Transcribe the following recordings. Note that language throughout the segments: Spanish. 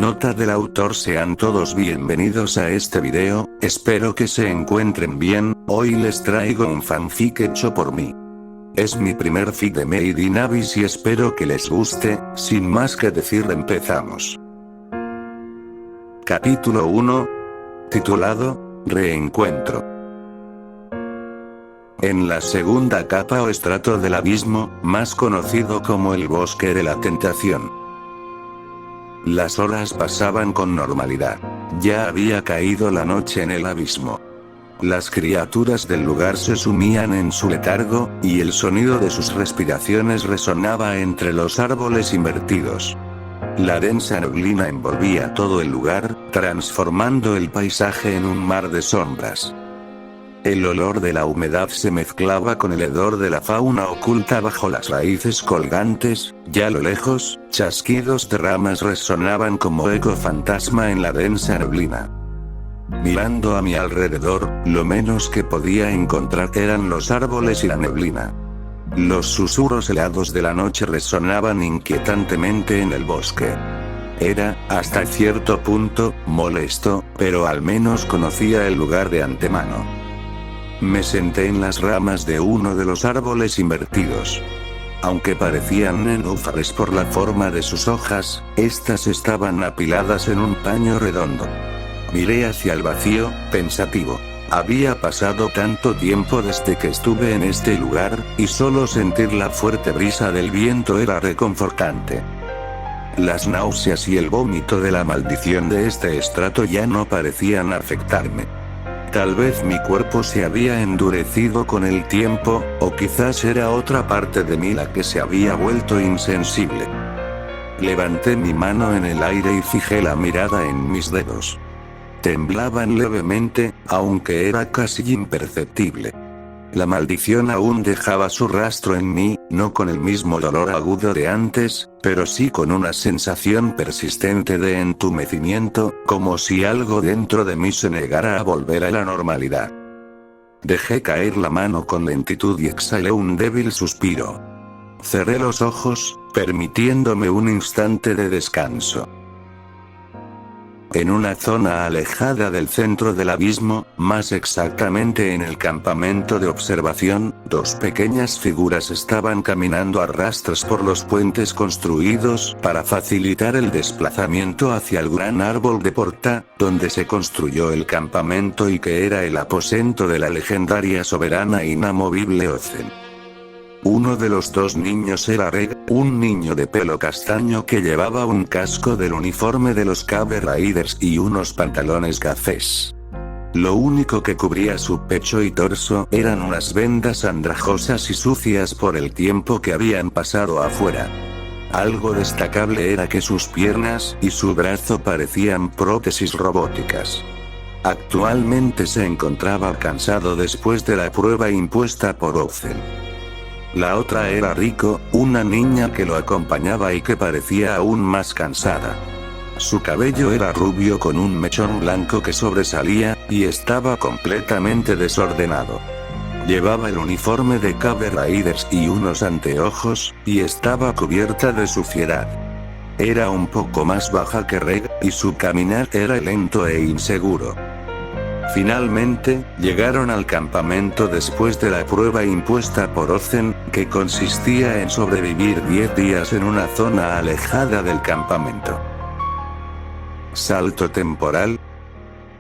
Nota del autor: sean todos bienvenidos a este video, espero que se encuentren bien. Hoy les traigo un fanfic hecho por mí. Es mi primer fic de Made in Abyss y espero que les guste. Sin más que decir, empezamos. Capítulo 1. Titulado, Reencuentro. En la segunda capa o estrato del abismo, más conocido como el bosque de la tentación. Las horas pasaban con normalidad. Ya había caído la noche en el abismo. Las criaturas del lugar se sumían en su letargo, y el sonido de sus respiraciones resonaba entre los árboles invertidos. La densa neblina envolvía todo el lugar, transformando el paisaje en un mar de sombras. El olor de la humedad se mezclaba con el hedor de la fauna oculta bajo las raíces colgantes, y a lo lejos, chasquidos de ramas resonaban como eco fantasma en la densa neblina. Mirando a mi alrededor, lo menos que podía encontrar eran los árboles y la neblina. Los susurros helados de la noche resonaban inquietantemente en el bosque. Era, hasta cierto punto, molesto, pero al menos conocía el lugar de antemano. Me senté en las ramas de uno de los árboles invertidos. Aunque parecían nenúfares por la forma de sus hojas, estas estaban apiladas en un paño redondo. Miré hacia el vacío, pensativo. Había pasado tanto tiempo desde que estuve en este lugar, y solo sentir la fuerte brisa del viento era reconfortante. Las náuseas y el vómito de la maldición de este estrato ya no parecían afectarme. Tal vez mi cuerpo se había endurecido con el tiempo, o quizás era otra parte de mí la que se había vuelto insensible. Levanté mi mano en el aire y fijé la mirada en mis dedos. Temblaban levemente, aunque era casi imperceptible. La maldición aún dejaba su rastro en mí, no con el mismo dolor agudo de antes, pero sí con una sensación persistente de entumecimiento, como si algo dentro de mí se negara a volver a la normalidad. Dejé caer la mano con lentitud y exhalé un débil suspiro. Cerré los ojos, permitiéndome un instante de descanso. En una zona alejada del centro del abismo, más exactamente en el campamento de observación, dos pequeñas figuras estaban caminando a rastras por los puentes construidos para facilitar el desplazamiento hacia el gran árbol de Porta, donde se construyó el campamento y que era el aposento de la legendaria soberana inamovible Ozen. Uno de los dos niños era Reg, un niño de pelo castaño que llevaba un casco del uniforme de los Cave Raiders y unos pantalones cafés. Lo único que cubría su pecho y torso eran unas vendas andrajosas y sucias por el tiempo que habían pasado afuera. Algo destacable era que sus piernas y su brazo parecían prótesis robóticas. Actualmente se encontraba cansado después de la prueba impuesta por Ozen. La otra era Riko, una niña que lo acompañaba y que parecía aún más cansada. Su cabello era rubio con un mechón blanco que sobresalía, y estaba completamente desordenado. Llevaba el uniforme de Cave Raiders y unos anteojos, y estaba cubierta de suciedad. Era un poco más baja que Reg, y su caminar era lento e inseguro. Finalmente, llegaron al campamento después de la prueba impuesta por Ozen, que consistía en sobrevivir 10 días en una zona alejada del campamento. Salto temporal.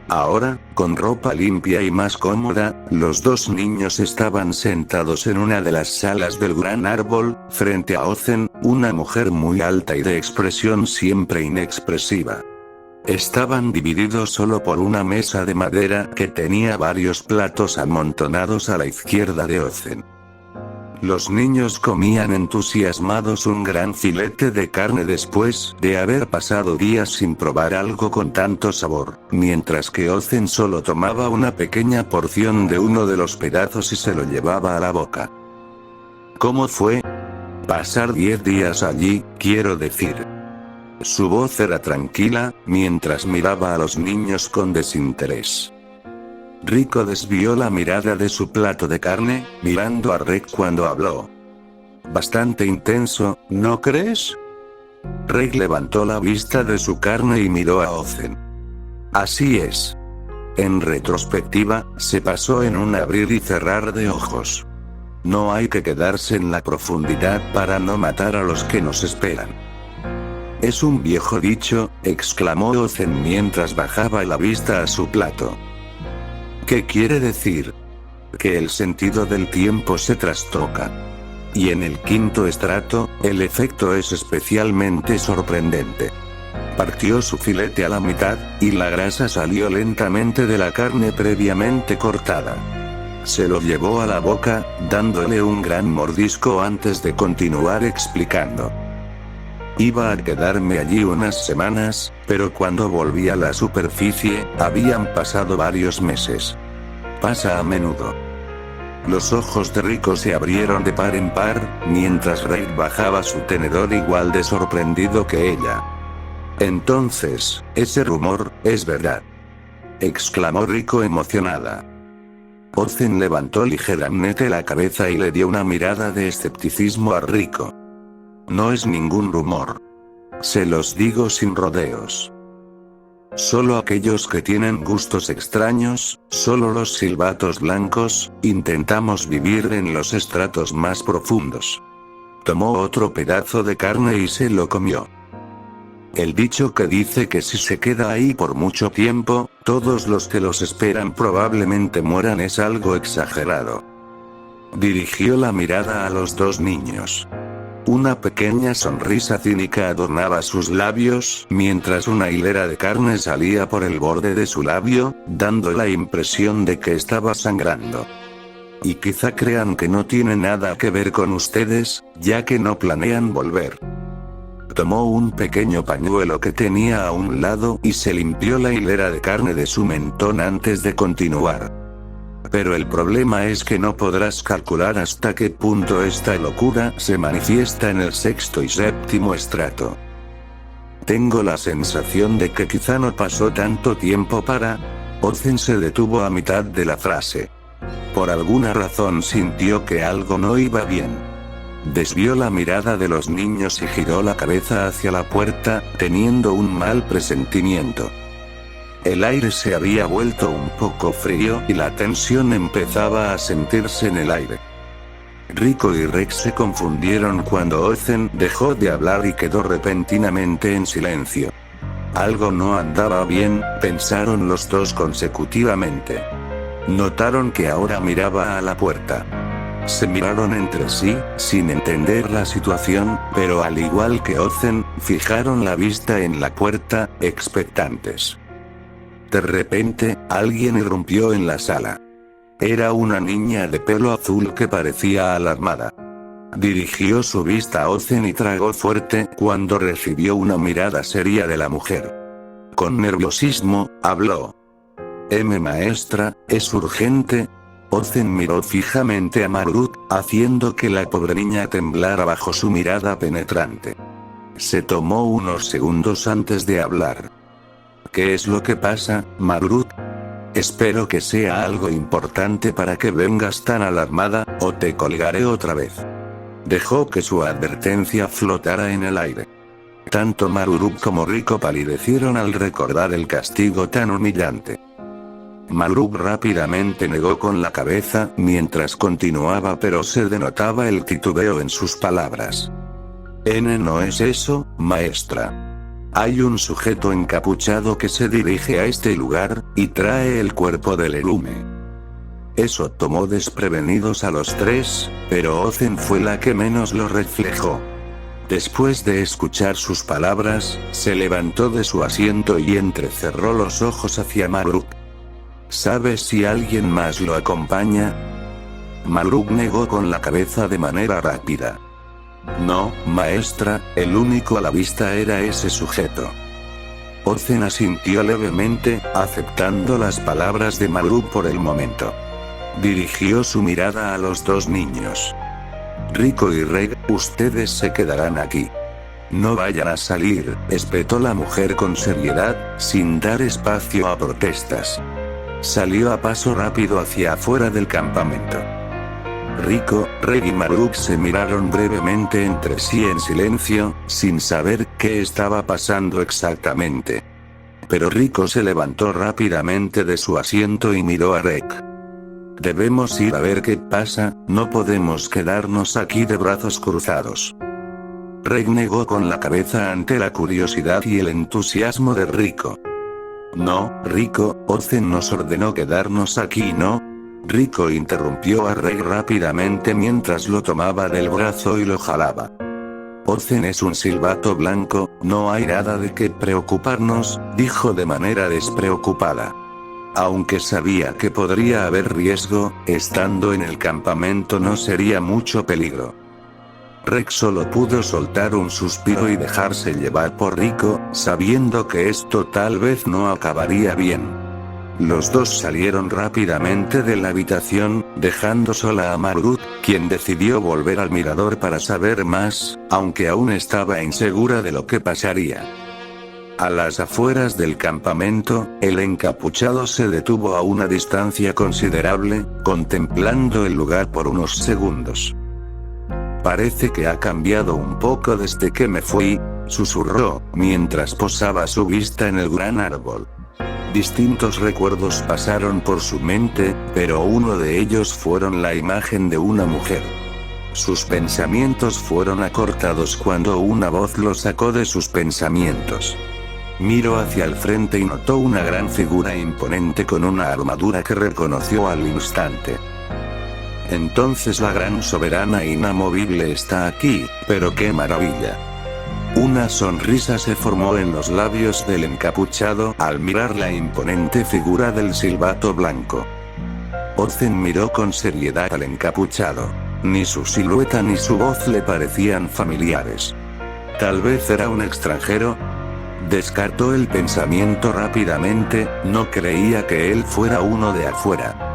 Ahora, con ropa limpia y más cómoda, los dos niños estaban sentados en una de las salas del gran árbol, frente a Ozen, una mujer muy alta y de expresión siempre inexpresiva. Estaban divididos solo por una mesa de madera que tenía varios platos amontonados a la izquierda de Ozen. Los niños comían entusiasmados un gran filete de carne después de haber pasado días sin probar algo con tanto sabor, mientras que Ozen solo tomaba una pequeña porción de uno de los pedazos y se lo llevaba a la boca. ¿Cómo fue? Pasar 10 días allí, quiero decir. Su voz era tranquila, mientras miraba a los niños con desinterés. Riko desvió la mirada de su plato de carne, mirando a Reg cuando habló. Bastante intenso, ¿no crees? Reg levantó la vista de su carne y miró a Ozen. Así es. En retrospectiva, se pasó en un abrir y cerrar de ojos. No hay que quedarse en la profundidad para no matar a los que nos esperan. Es un viejo dicho, exclamó Ozen mientras bajaba la vista a su plato. ¿Qué quiere decir? Que el sentido del tiempo se trastoca. Y en el quinto estrato, el efecto es especialmente sorprendente. Partió su filete a la mitad, y la grasa salió lentamente de la carne previamente cortada. Se lo llevó a la boca, dándole un gran mordisco antes de continuar explicando. Iba a quedarme allí unas semanas, pero cuando volví a la superficie, habían pasado varios meses. Pasa a menudo. Los ojos de Rico se abrieron de par en par, mientras Rey bajaba su tenedor igual de sorprendido que ella. Entonces, ese rumor, es verdad. Exclamó Rico emocionada. Ozen levantó ligeramente la cabeza y le dio una mirada de escepticismo a Rico. No es ningún rumor. Se los digo sin rodeos. Solo aquellos que tienen gustos extraños, solo los silbatos blancos, intentamos vivir en los estratos más profundos. Tomó otro pedazo de carne y se lo comió. El dicho que dice que si se queda ahí por mucho tiempo, todos los que los esperan probablemente mueran es algo exagerado. Dirigió la mirada a los dos niños. Una pequeña sonrisa cínica adornaba sus labios, mientras una hilera de carne salía por el borde de su labio, dando la impresión de que estaba sangrando. Y quizá crean que no tiene nada que ver con ustedes, ya que no planean volver. Tomó un pequeño pañuelo que tenía a un lado y se limpió la hilera de carne de su mentón antes de continuar. Pero el problema es que no podrás calcular hasta qué punto esta locura se manifiesta en el sexto y séptimo estrato. Tengo la sensación de que quizá no pasó tanto tiempo para... Ozen se detuvo a mitad de la frase. Por alguna razón sintió que algo no iba bien. Desvió la mirada de los niños y giró la cabeza hacia la puerta, teniendo un mal presentimiento. El aire se había vuelto un poco frío y la tensión empezaba a sentirse en el aire. Rico y Rex se confundieron cuando Ozen dejó de hablar y quedó repentinamente en silencio. Algo no andaba bien, pensaron los dos consecutivamente. Notaron que ahora miraba a la puerta. Se miraron entre sí, sin entender la situación, pero al igual que Ozen, fijaron la vista en la puerta, expectantes. De repente, alguien irrumpió en la sala. Era una niña de pelo azul que parecía alarmada. Dirigió su vista a Ozen y tragó fuerte cuando recibió una mirada seria de la mujer. Con nerviosismo, habló. Maestra, ¿es urgente? Ozen miró fijamente a Marut, haciendo que la pobre niña temblara bajo su mirada penetrante. Se tomó unos segundos antes de hablar. ¿Qué es lo que pasa, Marut? Espero que sea algo importante para que vengas tan alarmada, o te colgaré otra vez. Dejó que su advertencia flotara en el aire. Tanto Marut como Rico palidecieron al recordar el castigo tan humillante. Marut rápidamente negó con la cabeza mientras continuaba, pero se denotaba el titubeo en sus palabras. No es eso, maestra. Hay un sujeto encapuchado que se dirige a este lugar, y trae el cuerpo del Erume. Eso tomó desprevenidos a los tres, pero Ozen fue la que menos lo reflejó. Después de escuchar sus palabras, se levantó de su asiento y entrecerró los ojos hacia Marut. ¿Sabes si alguien más lo acompaña? Marut negó con la cabeza de manera rápida. No, maestra, el único a la vista era ese sujeto. Ozen asintió levemente, aceptando las palabras de Marut por el momento. Dirigió su mirada a los dos niños. Rico y Reg, ustedes se quedarán aquí. No vayan a salir, espetó la mujer con seriedad, sin dar espacio a protestas. Salió a paso rápido hacia afuera del campamento. Rico, Reg y Maruk se miraron brevemente entre sí en silencio, sin saber qué estaba pasando exactamente. Pero Rico se levantó rápidamente de su asiento y miró a Reg. Debemos ir a ver qué pasa, no podemos quedarnos aquí de brazos cruzados. Reg negó con la cabeza ante la curiosidad y el entusiasmo de Rico. No, Rico, Ozen nos ordenó quedarnos aquí, ¿no? Rico interrumpió a Reg rápidamente mientras lo tomaba del brazo y lo jalaba. Ozen es un silbato blanco, no hay nada de qué preocuparnos, dijo de manera despreocupada. Aunque sabía que podría haber riesgo, estando en el campamento no sería mucho peligro. Reg solo pudo soltar un suspiro y dejarse llevar por Rico, sabiendo que esto tal vez no acabaría bien. Los dos salieron rápidamente de la habitación, dejando sola a Marut, quien decidió volver al mirador para saber más, aunque aún estaba insegura de lo que pasaría. A las afueras del campamento, el encapuchado se detuvo a una distancia considerable, contemplando el lugar por unos segundos. Parece que ha cambiado un poco desde que me fui, susurró, mientras posaba su vista en el gran árbol. Distintos recuerdos pasaron por su mente, pero uno de ellos fueron la imagen de una mujer. Sus pensamientos fueron acortados cuando una voz lo sacó de sus pensamientos. Miró hacia el frente y notó una gran figura imponente con una armadura que reconoció al instante. Entonces la gran soberana inamovible está aquí, pero qué maravilla. Una sonrisa se formó en los labios del encapuchado al mirar la imponente figura del silbato blanco. Ozen miró con seriedad al encapuchado. Ni su silueta ni su voz le parecían familiares. Tal vez era un extranjero. Descartó el pensamiento rápidamente, no creía que él fuera uno de afuera.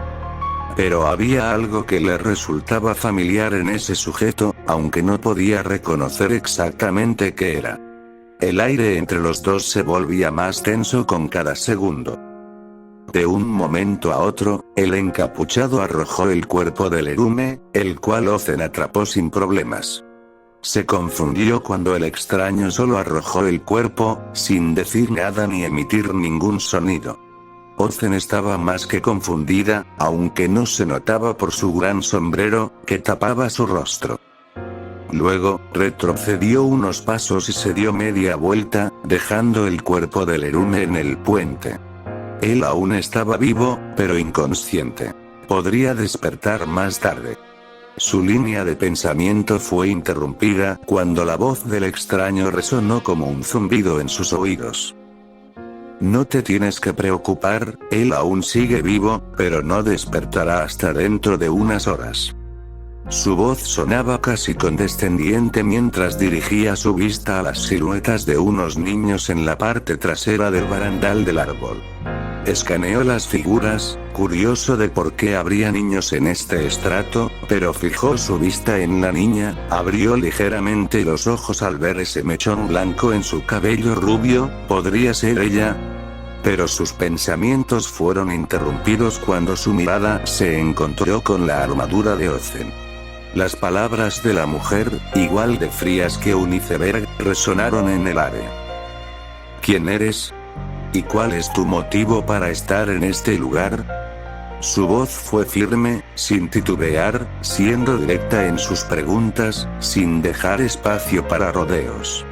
Pero había algo que le resultaba familiar en ese sujeto, aunque no podía reconocer exactamente qué era. El aire entre los dos se volvía más tenso con cada segundo. De un momento a otro, el encapuchado arrojó el cuerpo del Erume, el cual Ozen atrapó sin problemas. Se confundió cuando el extraño solo arrojó el cuerpo, sin decir nada ni emitir ningún sonido. Ozen estaba más que confundida, aunque no se notaba por su gran sombrero, que tapaba su rostro. Luego, retrocedió unos pasos y se dio media vuelta, dejando el cuerpo del Erume en el puente. Él aún estaba vivo, pero inconsciente. Podría despertar más tarde. Su línea de pensamiento fue interrumpida cuando la voz del extraño resonó como un zumbido en sus oídos. No te tienes que preocupar, él aún sigue vivo, pero no despertará hasta dentro de unas horas. Su voz sonaba casi condescendiente mientras dirigía su vista a las siluetas de unos niños en la parte trasera del barandal del árbol. Escaneó las figuras, curioso de por qué habría niños en este estrato, pero fijó su vista en la niña, abrió ligeramente los ojos al ver ese mechón blanco en su cabello rubio, ¿podría ser ella? Pero sus pensamientos fueron interrumpidos cuando su mirada se encontró con la armadura de Ozen. Las palabras de la mujer, igual de frías que un iceberg, resonaron en el aire. ¿Quién eres? ¿Y cuál es tu motivo para estar en este lugar? Su voz fue firme, sin titubear, siendo directa en sus preguntas, sin dejar espacio para rodeos.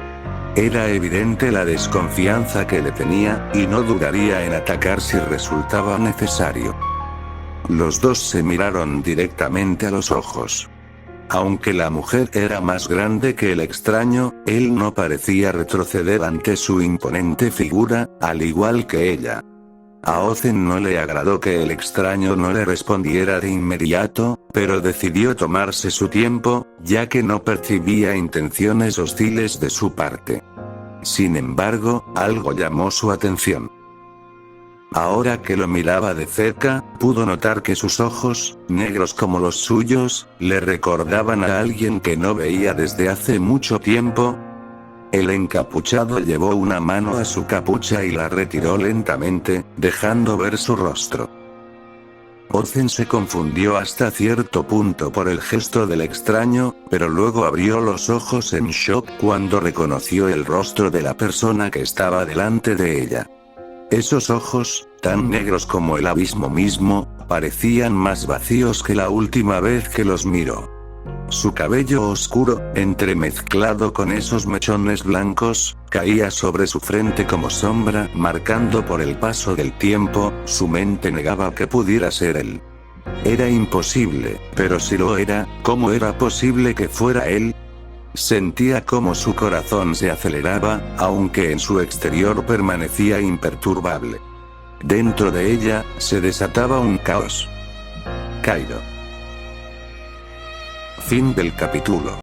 Era evidente la desconfianza que le tenía, y no dudaría en atacar si resultaba necesario. Los dos se miraron directamente a los ojos. Aunque la mujer era más grande que el extraño, él no parecía retroceder ante su imponente figura, al igual que ella. A Ozen no le agradó que el extraño no le respondiera de inmediato, pero decidió tomarse su tiempo, ya que no percibía intenciones hostiles de su parte. Sin embargo, algo llamó su atención. Ahora que lo miraba de cerca, pudo notar que sus ojos, negros como los suyos, le recordaban a alguien que no veía desde hace mucho tiempo. El encapuchado llevó una mano a su capucha y la retiró lentamente, dejando ver su rostro. Ozen se confundió hasta cierto punto por el gesto del extraño, pero luego abrió los ojos en shock cuando reconoció el rostro de la persona que estaba delante de ella. Esos ojos, tan negros como el abismo mismo, parecían más vacíos que la última vez que los miró. Su cabello oscuro, entremezclado con esos mechones blancos, caía sobre su frente como sombra, marcando por el paso del tiempo. Su mente negaba que pudiera ser él. Era imposible, pero si lo era, ¿cómo era posible que fuera él? Sentía como su corazón se aceleraba, aunque en su exterior permanecía imperturbable. Dentro de ella, se desataba un caos. Cairo. Fin del capítulo.